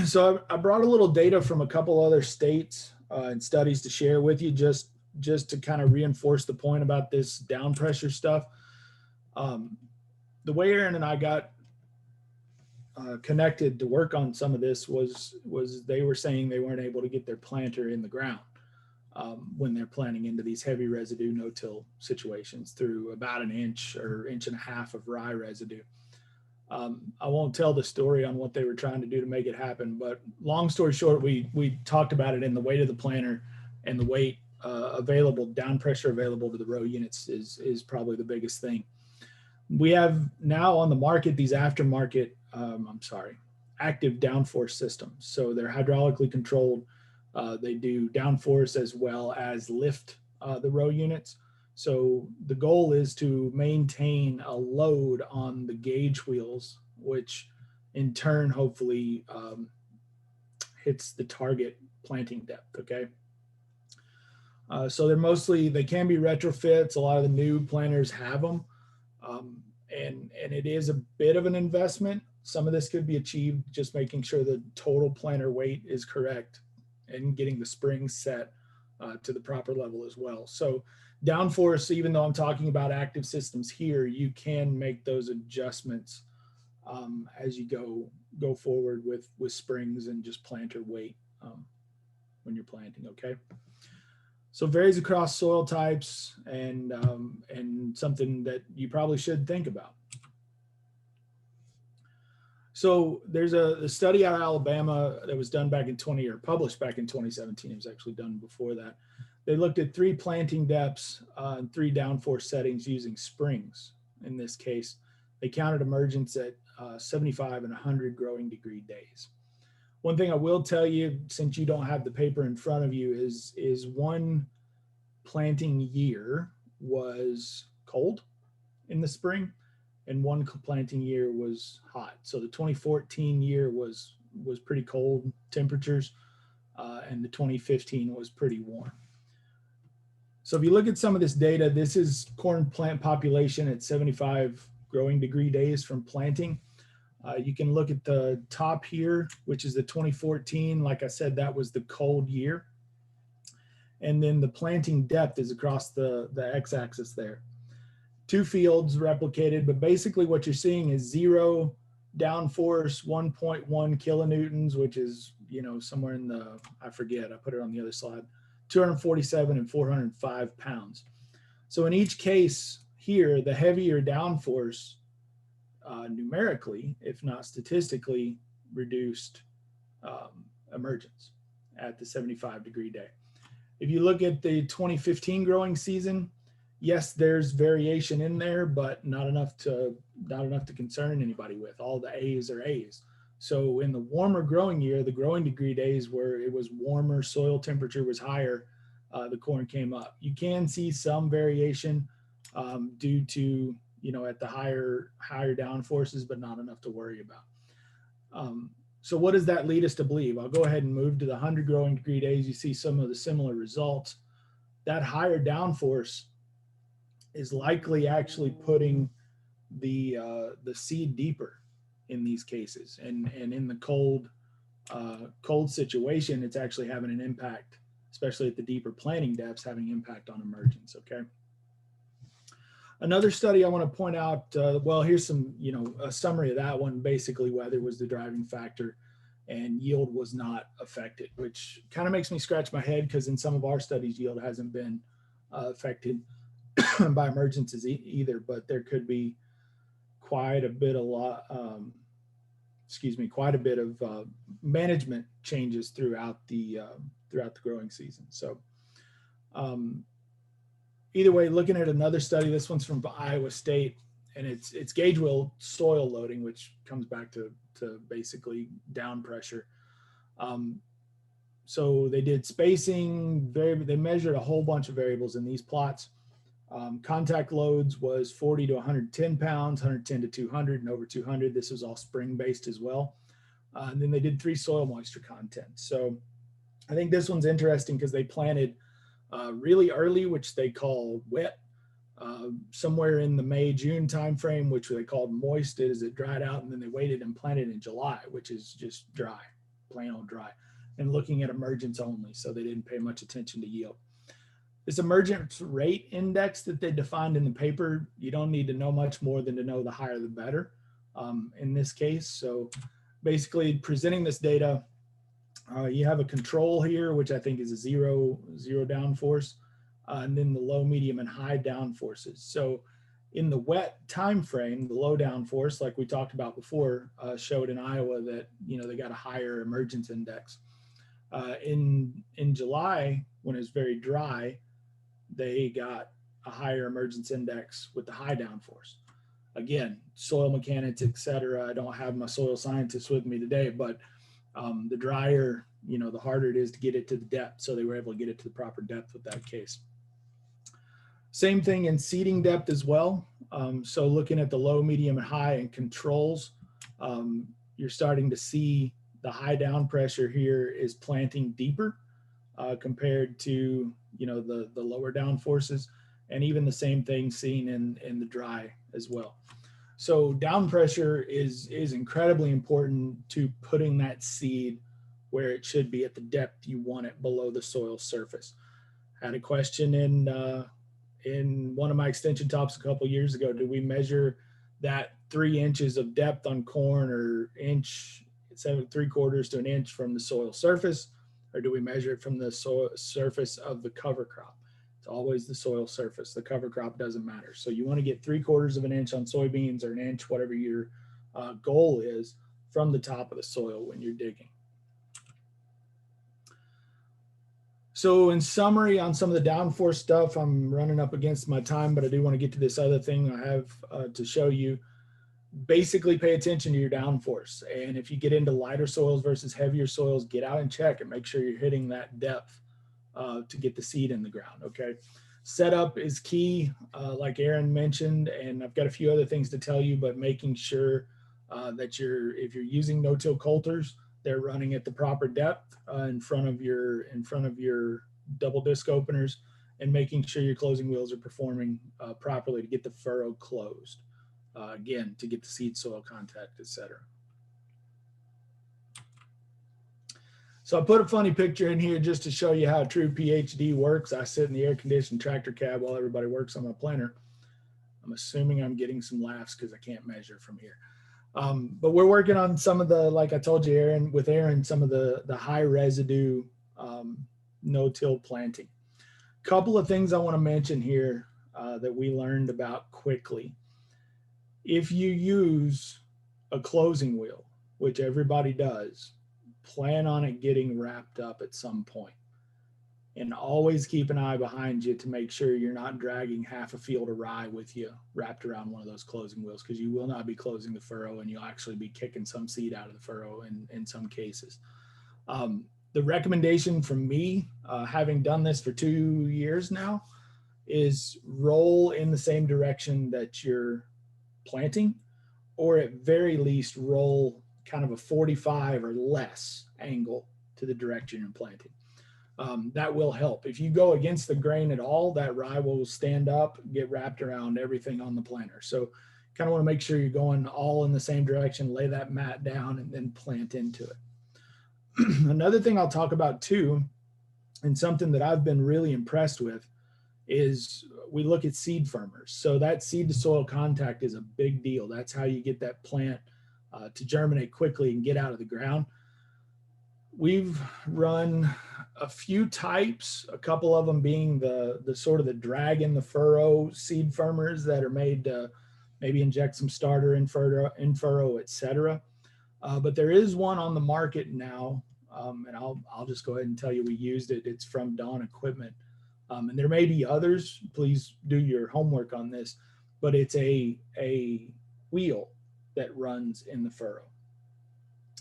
So I brought a little data from a couple other states and studies to share with you, just to kind of reinforce the point about this down pressure stuff. The way Erin and I got connected to work on some of this was they were saying they weren't able to get their planter in the ground when they're planting into these heavy residue no-till situations through about an inch or inch and a half of rye residue. I won't tell the story on what they were trying to do to make it happen, but long story short, we talked about it in the weight of the planter, and the weight available, down pressure available to the row units is probably the biggest thing. We have now on the market these aftermarket, active downforce systems. So they're hydraulically controlled. They do downforce as well as lift the row units. So the goal is to maintain a load on the gauge wheels, which in turn hopefully hits the target planting depth, okay? So they can be retrofits. A lot of the new planters have them. And it is a bit of an investment. Some of this could be achieved just making sure the total planter weight is correct and getting the springs set to the proper level as well. So downforce, even though I'm talking about active systems here, you can make those adjustments as you go forward with springs and just planter weight when you're planting, okay? So varies across soil types and something that you probably should think about. So there's a study out of Alabama that was done back in published back in 2017. It was actually done before that. They looked at 3 planting depths and 3 downforce settings using springs. In this case, they counted emergence at 75 and 100 growing degree days. One thing I will tell you, since you don't have the paper in front of you, is one planting year was cold in the spring and one planting year was hot. So the 2014 year was pretty cold temperatures and the 2015 was pretty warm. So if you look at some of this data, this is corn plant population at 75 growing degree days from planting. You can look at the top here, which is the 2014. Like I said, that was the cold year. And then the planting depth is across the x-axis there. 2 fields replicated, but basically what you're seeing is 0 downforce, 1.1 kilonewtons, which is, you know, somewhere in the, I forget, I put it on the other slide, 247 and 405 pounds. So in each case here, the heavier downforce numerically, if not statistically, reduced emergence. at the 75-degree day. If you look at the 2015 growing season, yes, there's variation in there, but not enough to concern anybody with. All the A's are A's. So in the warmer growing year, the growing degree days where it was warmer, soil temperature was higher, the corn came up. You can see some variation due to, at the higher downforces, but not enough to worry about. So what does that lead us to believe? I'll go ahead and move to the 100 growing degree days. You see some of the similar results. That higher downforce is likely actually putting the seed deeper in these cases, and in the cold situation, it's actually having an impact, especially at the deeper planting depths, having impact on emergence. Okay. Another study I want to point out, well, here's some, a summary of that one. Basically, weather was the driving factor and yield was not affected, which kind of makes me scratch my head, because in some of our studies, yield hasn't been affected by emergencies either, but there could be quite a bit of management changes throughout the growing season. So either way, looking at another study, this one's from Iowa State, and it's gauge wheel soil loading, which comes back to basically down pressure. So they did spacing, they measured a whole bunch of variables in these plots. Contact loads was 40 to 110 pounds, 110 to 200, and over 200. This was all spring based as well. And then they did 3 soil moisture content. So I think this one's interesting because they planted really early, which they call wet, somewhere in the May, June timeframe, which they called moist as it dried out. And then they waited and planted in July, which is just dry, plain old dry, and looking at emergence only. So they didn't pay much attention to yield. This emergence rate index that they defined in the paper, you don't need to know much more than to know the higher the better in this case. So basically presenting this data, you have a control here, which I think is a zero downforce, and then the low, medium, and high downforces. So in the wet time frame, the low downforce, like we talked about before, showed in Iowa that they got a higher emergence index. In July, when it's very dry, they got a higher emergence index with the high downforce. Again, soil mechanics, et cetera. I don't have my soil scientists with me today, but the drier, the harder it is to get it to the depth. So they were able to get it to the proper depth with that case. Same thing in seeding depth as well. So looking at the low, medium, and high and controls, you're starting to see the high down pressure here is planting deeper compared to the lower down forces, and even the same thing seen in the dry as well. So down pressure is incredibly important to putting that seed where it should be at the depth you want it below the soil surface. I had a question in one of my extension tops a couple years ago. Did we measure that 3 inches of depth on corn, or inch, 7.75 to an inch from the soil surface, or do we measure it from the soil surface of the cover crop? It's always the soil surface. The cover crop doesn't matter. So you want to get 3/4 of an inch on soybeans, or an inch, whatever your goal is, from the top of the soil when you're digging. So in summary, on some of the downforce stuff, I'm running up against my time, but I do want to get to this other thing I have to show you. Basically pay attention to your downforce. And if you get into lighter soils versus heavier soils, get out and check and make sure you're hitting that depth to get the seed in the ground. Okay. Setup is key, like Erin mentioned, and I've got a few other things to tell you, but making sure that if you're using no-till coulters, they're running at the proper depth in front of your double disc openers, and making sure your closing wheels are performing properly to get the furrow closed. Again, to get the seed soil contact, etc. So I put a funny picture in here just to show you how a true PhD works. I sit in the air-conditioned tractor cab while everybody works on my planter. I'm assuming I'm getting some laughs because I can't measure from here. But we're working on some of the, like I told you, Erin, some of the high residue no-till planting. Couple of things I want to mention here that we learned about quickly. If you use a closing wheel, which everybody does, plan on it getting wrapped up at some point. And always keep an eye behind you to make sure you're not dragging half a field of rye with you wrapped around one of those closing wheels, because you will not be closing the furrow and you'll actually be kicking some seed out of the furrow in some cases. The recommendation from me, having done this for 2 years now, is roll in the same direction that you're planting, or at very least roll kind of a 45 or less angle to the direction you're planting. That will help. If you go against the grain at all, that rye will stand up, get wrapped around everything on the planter. So kind of want to make sure you're going all in the same direction, lay that mat down, and then plant into it. Another thing I'll talk about too, and something that I've been really impressed with, is we look at seed firmers. So that seed to soil contact is a big deal. That's how you get that plant to germinate quickly and get out of the ground. We've run a few types, a couple of them being the sort of the drag in the furrow seed firmers that are made to maybe inject some starter in furrow, etc. But there is one on the market now, and I'll just go ahead and tell you we used it. It's from Dawn Equipment, and there may be others. Please do your homework on this, but it's a wheel that runs in the furrow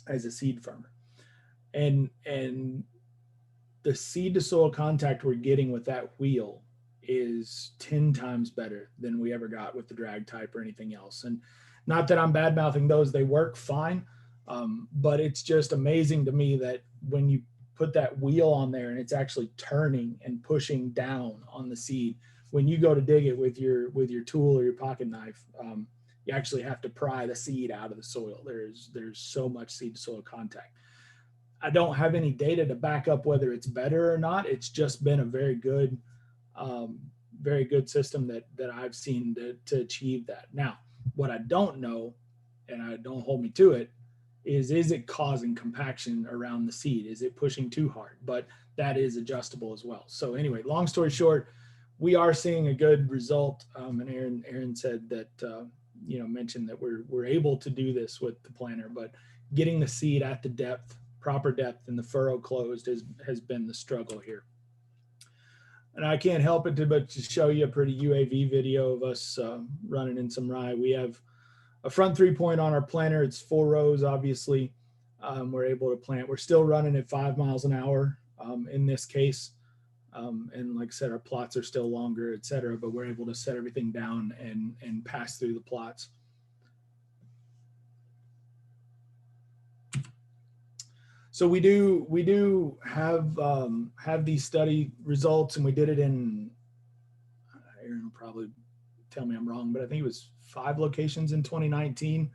as a seed firmer, and the seed to soil contact we're getting with that wheel is 10 times better than we ever got with the drag type or anything else. And not that I'm bad mouthing those, they work fine. But it's just amazing to me that when you put that wheel on there and it's actually turning and pushing down on the seed, when you go to dig it with your tool or your pocket knife, you actually have to pry the seed out of the soil. There's so much seed to soil contact. I don't have any data to back up whether it's better or not. It's just been a very good system that I've seen to achieve that. Now, what I don't know, and I don't hold me to it, is it causing compaction around the seed? Is it pushing too hard? But that is adjustable as well. So anyway, long story short, we are seeing a good result. And Erin said that, mentioned that we're able to do this with the planter, but getting the seed at the depth, proper depth, and the furrow closed has been the struggle here. And I can't help it but to show you a pretty UAV video of us running in some rye. We have a front 3-point on our planter. It's 4 rows, obviously. We're able to plant. We're still running at 5 miles an hour in this case. And like I said, our plots are still longer, et cetera, but we're able to set everything down and pass through the plots. So we do have these study results, and we did it in, Erin will probably tell me I'm wrong, but I think it was 5 locations in 2019,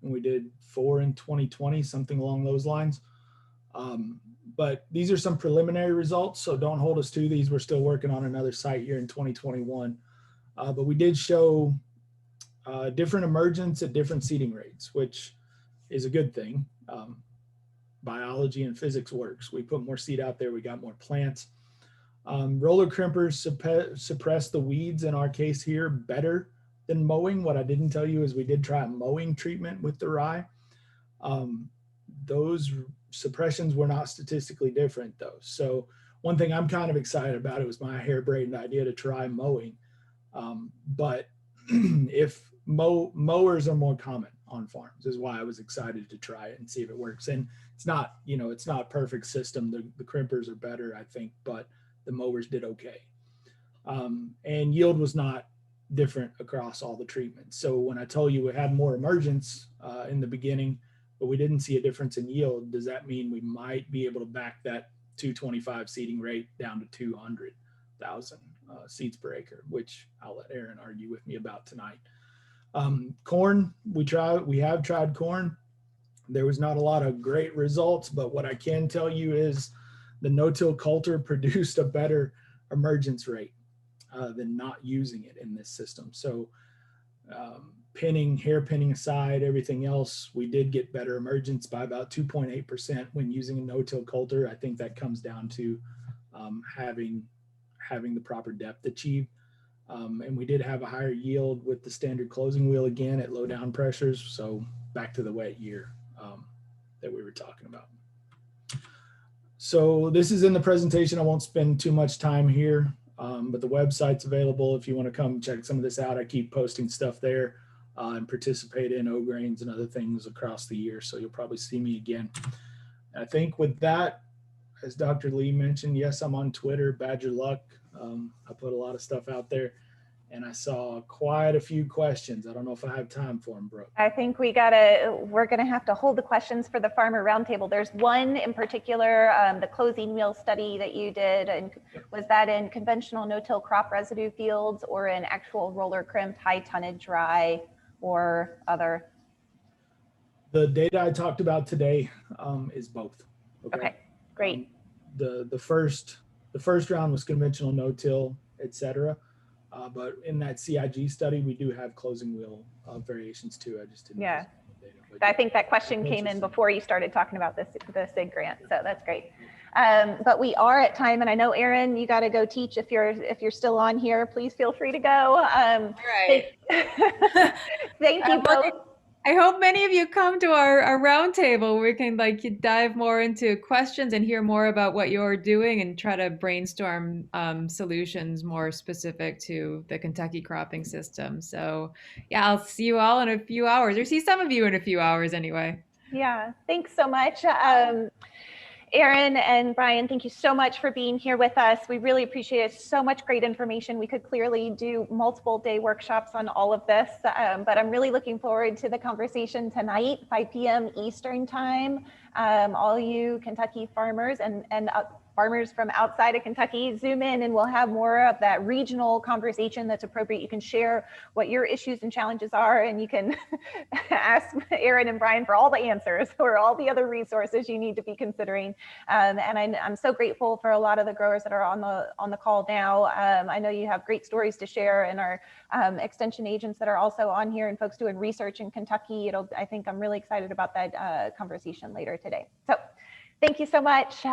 and we did 4 in 2020, something along those lines. But these are some preliminary results, so don't hold us to these. We're still working on another site here in 2021. But we did show different emergence at different seeding rates, which is a good thing. Biology and physics works. We put more seed out there, we got more plants. Roller crimpers suppress the weeds in our case here better than mowing. What I didn't tell you is we did try a mowing treatment with the rye. Those suppressions were not statistically different though. So one thing I'm kind of excited about, it was my harebrained idea to try mowing. But if mowers are more common on farms is why I was excited to try it and see if it works. And it's not, it's not a perfect system. The crimpers are better, I think, but the mowers did okay. And yield was not different across all the treatments. So when I told you we had more emergence in the beginning, but we didn't see a difference in yield, does that mean we might be able to back that 225 seeding rate down to 200,000 seeds per acre, which I'll let Erin argue with me about tonight. Corn, we have tried corn. There was not a lot of great results, but what I can tell you is the no-till coulter produced a better emergence rate than not using it in this system. So hair pinning aside, everything else, we did get better emergence by about 2.8% when using a no-till coulter. I think that comes down to having the proper depth achieved. And we did have a higher yield with the standard closing wheel again at low down pressures. So back to the wet year that we were talking about. So this is in the presentation. I won't spend too much time here, but the website's available if you want to come check some of this out. I keep posting stuff there and participate in O-grains and other things across the year. So you'll probably see me again. I think with that, as Dr. Lee mentioned, yes, I'm on Twitter, Badger Luck. I put a lot of stuff out there, and I saw quite a few questions. I don't know if I have time for them, Brooke. I think we're gonna have to hold the questions for the Farmer Roundtable. There's one in particular, the closing wheel study that you did, and was that in conventional no-till crop residue fields or in actual roller crimped high tonnage rye or other? The data I talked about today is both. Okay, great. The first round was conventional no-till, etc. But in that CIG study, we do have closing wheel variations too. I just didn't. Yeah. Data, I think that question came in before you started talking about the SIG grant, so that's great. But we are at time, and I know, Erin, you got to go teach. If you're still on here, please feel free to go. All right. Thank you both. I hope many of you come to our roundtable where we can dive more into questions and hear more about what you're doing and try to brainstorm solutions more specific to the Kentucky cropping system. So yeah, I'll see you all in a few hours, or see some of you in a few hours anyway. Yeah, thanks so much. Erin and Brian, thank you so much for being here with us. We really appreciate it. So much great information. We could clearly do multiple day workshops on all of this, but I'm really looking forward to the conversation tonight, 5 p.m. Eastern time. All you Kentucky farmers and farmers from outside of Kentucky, zoom in and we'll have more of that regional conversation that's appropriate. You can share what your issues and challenges are, and you can ask Erin and Brian for all the answers or all the other resources you need to be considering. And I'm so grateful for a lot of the growers that are on the call now. I know you have great stories to share, and our extension agents that are also on here and folks doing research in Kentucky. I think I'm really excited about that conversation later today. So thank you so much.